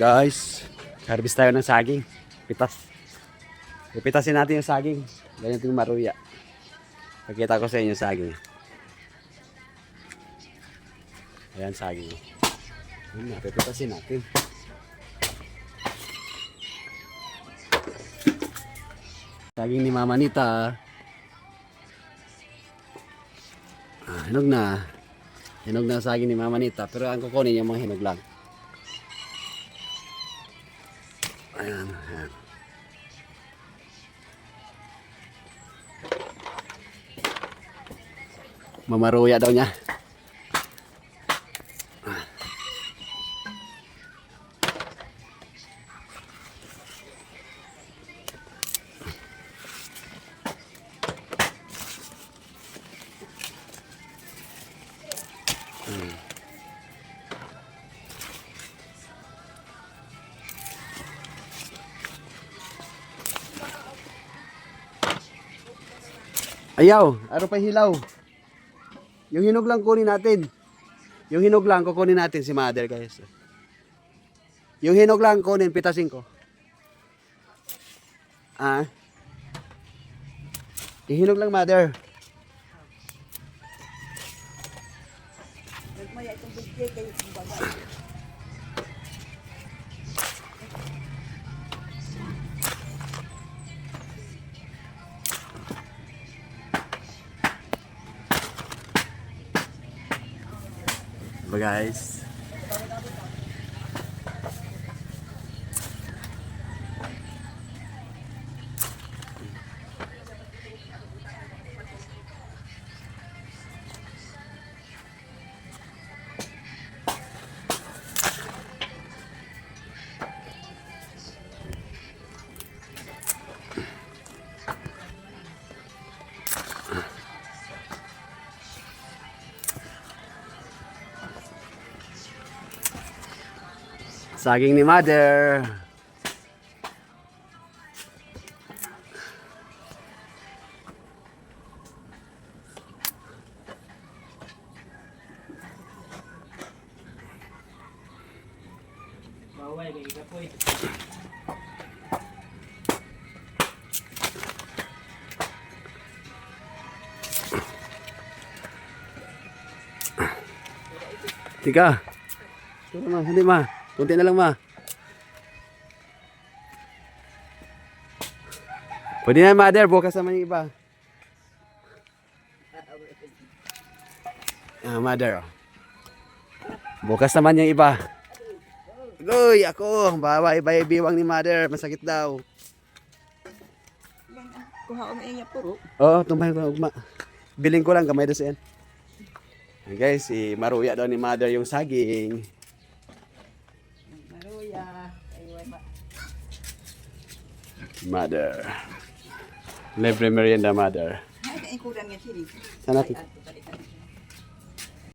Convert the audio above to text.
Guys, harvest tayo ng saging. Pitas. Pipitasin natin yung saging. Ganyan yung maruya. Pakita ko sa inyo yung saging. Ayan saging. Ayan na, pipitasin natin. Saging ni Mama Nita. Hinog na. Hinog na saging ni Mama Nita. Pero ang kukunin yung mga hinog lang. Ayan, ayan. Mamaruya daw niya. Ayaw, ano pa hilaw? Yung hinog lang kunin natin. Yung hinog lang kukunin natin si Mother, guys. Yung hinog lang kunin, pitasin ko. Yung hinog lang, Mother. Guys, saging ni Mother. Tika. Ito naman, hindi ma. Kunti na lang, ma. Pwede na, Mother. Bukas naman yung iba. Mother. Oh. Bukas naman yung iba. Uy, ako. Bawa, iba-ibiwang ni Mother. Masakit daw. Kuha ko niya puro. Oo, tumbay ko. Biling ko lang, kamay doon siyan. Guys, si maruya daw ni Mother yung saging. Mother. Libre merienda, Mother. Ay, kurang nga sili. Sana